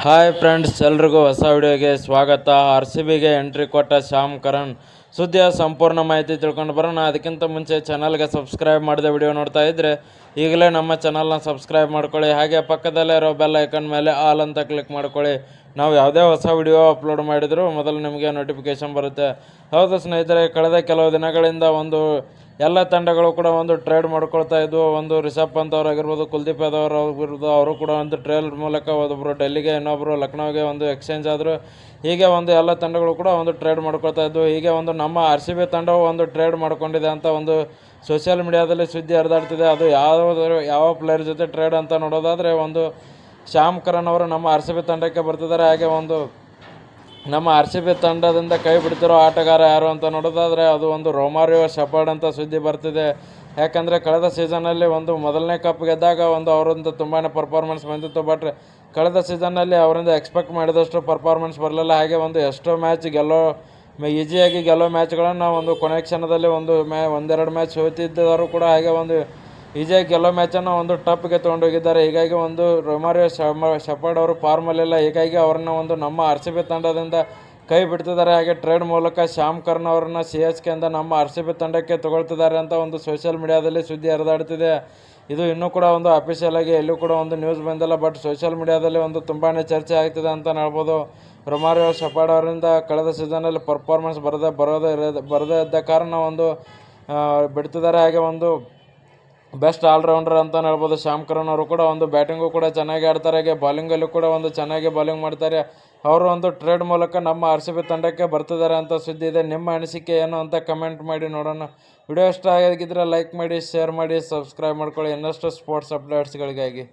Hi friends, ಎಲ್ರಿಗೂ ಹೊಸ ವಿಡಿಯೋಗೆ ಸ್ವಾಗತ. RCBಗೆ ಎಂಟ್ರಿ ಕೊಟ್ಟ ಶ್ಯಾಮ್ ಕರಣ್ ಸುದ್ದಿಯ ಸಂಪೂರ್ಣ ಮಾಹಿತಿ ತಿಳ್ಕೊಂಡು ಬರೋಣ. ಅದಕ್ಕಿಂತ ಮುಂಚೆ ಚಾನಲ್ಗೆ ಸಬ್ಸ್ಕ್ರೈಬ್ ಮಾಡಿದ ವಿಡಿಯೋ ನೋಡ್ತಾ ಇದ್ದರೆ ಈಗಲೇ ನಮ್ಮ ಚಾನಲ್ನ ಸಬ್ಸ್ಕ್ರೈಬ್ ಮಾಡ್ಕೊಳ್ಳಿ. ಹಾಗೆ ಪಕ್ಕದಲ್ಲೇ ಇರೋ ಬೆಲ್ ಐಕನ್ ಮೇಲೆ ಆಲ್ ಅಂತ ಕ್ಲಿಕ್ ಮಾಡ್ಕೊಳ್ಳಿ. ನಾವು ಯಾವುದೇ ಹೊಸ ವಿಡಿಯೋ ಅಪ್ಲೋಡ್ ಮಾಡಿದರೂ ಮೊದಲು ನಿಮಗೆ ನೋಟಿಫಿಕೇಷನ್ ಬರುತ್ತೆ. ಹೌದು ಸ್ನೇಹಿತರೆ, ಕಳೆದ ಕೆಲವು ದಿನಗಳಿಂದ ಎಲ್ಲ ತಂಡಗಳು ಕೂಡ ಟ್ರೇಡ್ ಮಾಡ್ಕೊಳ್ತಾ ಇದ್ವು. ರಿಷಬ್ ಪಂತ್ ಅವರಾಗಿರ್ಬೋದು, ಕುಲ್ದೀಪ್ ಯಾದವ್ ಅವರಾಗಿರ್ಬೋದು, ಅವರು ಕೂಡ ಟ್ರೇಡ್ ಮೂಲಕ ಒಬ್ಬರು ಡೆಲ್ಲಿಗೆ, ಇನ್ನೊಬ್ಬರು ಲಕ್ನೋಗೆ ಎಕ್ಸ್ಚೇಂಜ್ ಆದರು. ಹೀಗೆ ಎಲ್ಲ ತಂಡಗಳು ಕೂಡ ಟ್ರೇಡ್ ಮಾಡ್ಕೊಳ್ತಾ ಇದ್ವು. ಹೀಗೆ ನಮ್ಮ RCB ತಂಡವು ಟ್ರೇಡ್ ಮಾಡ್ಕೊಂಡಿದೆ ಅಂತ ಸೋಷಿಯಲ್ ಮೀಡಿಯಾದಲ್ಲಿ ಸುದ್ದಿ ಹರಿದಾಡ್ತಿದೆ. ಅದು ಯಾವ ಪ್ಲೇಯರ್ ಜೊತೆ ಟ್ರೇಡ್ ಅಂತ ನೋಡೋದಾದರೆ ಶ್ಯಾಮ್ ಕರಣ್ ಅವರು ನಮ್ಮ RCB ತಂಡಕ್ಕೆ ಬರ್ತಿದ್ದಾರೆ. ಹಾಗೆ ನಮ್ಮ RCB ತಂಡದಿಂದ ಕೈ ಬಿಡ್ತಿರೋ ಆಟಗಾರ ಯಾರು ಅಂತ ನೋಡೋದಾದರೆ ಅದು ರೊಮಾರಿಯೋ ಶೆಪರ್ಡ್ ಅಂತ ಸುದ್ದಿ ಬರ್ತಿದೆ. ಯಾಕಂದರೆ ಕಳೆದ ಸೀಸನ್ನಲ್ಲಿ ಮೊದಲನೇ ಕಪ್ ಗೆದ್ದಾಗ ಅವರಿಂದ ತುಂಬಾ ಪರ್ಫಾರ್ಮೆನ್ಸ್ ಬಂದಿತ್ತು. ಬಟ್ ಕಳೆದ ಸೀಸನ್ನಲ್ಲಿ ಅವರಿಂದ ಎಕ್ಸ್ಪೆಕ್ಟ್ ಮಾಡಿದಷ್ಟು ಪರ್ಫಾರ್ಮೆನ್ಸ್ ಬರಲಿಲ್ಲ. ಹಾಗೆ ಎಷ್ಟೋ ಮ್ಯಾಚ್ ಈಸಿಯಾಗಿ ಗೆಲ್ಲೋ ಮ್ಯಾಚ್ಗಳನ್ನು ಕೊನೆ ಕ್ಷಣದಲ್ಲಿ ಒಂದೆರಡು ಮ್ಯಾಚ್ ಸೋತಿದ್ದರು ಕೂಡ. ಹಾಗೆ ಈಸಿಯಾಗಿ ಗೆಲ್ಲೋ ಮ್ಯಾಚನ್ನು ಟಪ್ಗೆ ತೊಗೊಂಡೋಗಿದ್ದಾರೆ. ಹೀಗಾಗಿ ರೊಮಾರಿಯೋ ಶೆಪರ್ಡ್ ಅವರು ಫಾರ್ಮಲ್ಲಿಲ್ಲ. ಹೀಗಾಗಿ ಅವರನ್ನು ನಮ್ಮ RCB ತಂಡದಿಂದ ಕೈ ಬಿಡ್ತಿದ್ದಾರೆ. ಹಾಗೆ ಟ್ರೇಡ್ ಮೂಲಕ ಶ್ಯಾಮ್ ಕರ್ಣ್ ಅವರನ್ನು CSKಯಿಂದ ನಮ್ಮ RCB ತಂಡಕ್ಕೆ ತಗೊಳ್ತಿದ್ದಾರೆ ಅಂತ ಸೋಷಿಯಲ್ ಮೀಡಿಯಾದಲ್ಲಿ ಸುದ್ದಿ ಹರಿದಾಡ್ತಿದೆ. ಇದು ಇನ್ನೂ ಕೂಡ ಅಫಿಷಿಯಲ್ ಆಗಿ ಎಲ್ಲೂ ಕೂಡ ಇನ್ಯೂಸ್ ಬಂದಿಲ್ಲ. ಬಟ್ ಸೋಷಿಯಲ್ ಮೀಡಿಯಾದಲ್ಲಿ ತುಂಬಾ ಚರ್ಚೆ ಆಗ್ತಿದೆ ಅಂತ ಹೇಳ್ಬೋದು. ರೊಮಾರಿಯೋ ಶೆಪರ್ಡ್ ಅವರಿಂದ ಕಳೆದ ಸೀಸನ್ನಲ್ಲಿ ಪರ್ಫಾರ್ಮೆನ್ಸ್ ಬರದೇ ಇದ್ದ ಕಾರಣ ಬಿಡ್ತಿದ್ದಾರೆ. ಹಾಗೆ ಬೆಸ್ಟ್ ಆಲ್ರೌಂಡರ್ ಅಂತ ಹೇಳ್ಬೋದು ಶ್ಯಾಮ್ ಕರಣ್ ಅವರು ಕೂಡ. ಬ್ಯಾಟಿಂಗು ಕೂಡ ಚೆನ್ನಾಗಿ ಆಡ್ತಾರೆ. ಹಾಗೆ ಬಾಲಿಂಗಲ್ಲೂ ಕೂಡ ಚೆನ್ನಾಗಿ ಬಾಲಿಂಗ್ ಮಾಡ್ತಾರೆ. ಅವರು ಟ್ರೇಡ್ ಮೂಲಕ ನಮ್ಮ RCB ತಂಡಕ್ಕೆ ಬರ್ತಿದ್ದಾರೆ ಅಂತ ಸುದ್ದಿ ಇದೆ. ನಿಮ್ಮ ಅನಿಸಿಕೆ ಏನು ಅಂತ ಕಮೆಂಟ್ ಮಾಡಿ ನೋಡೋಣ. ವಿಡಿಯೋ ಇಷ್ಟ ಆಗಿದ್ದರೆ ಲೈಕ್ ಮಾಡಿ, ಶೇರ್ ಮಾಡಿ, ಸಬ್ಸ್ಕ್ರೈಬ್ ಮಾಡ್ಕೊಳ್ಳಿ ಇನ್ನಷ್ಟು ಸ್ಪೋರ್ಟ್ಸ್ ಅಪ್ಡೇಟ್ಸ್ಗಳಿಗಾಗಿ.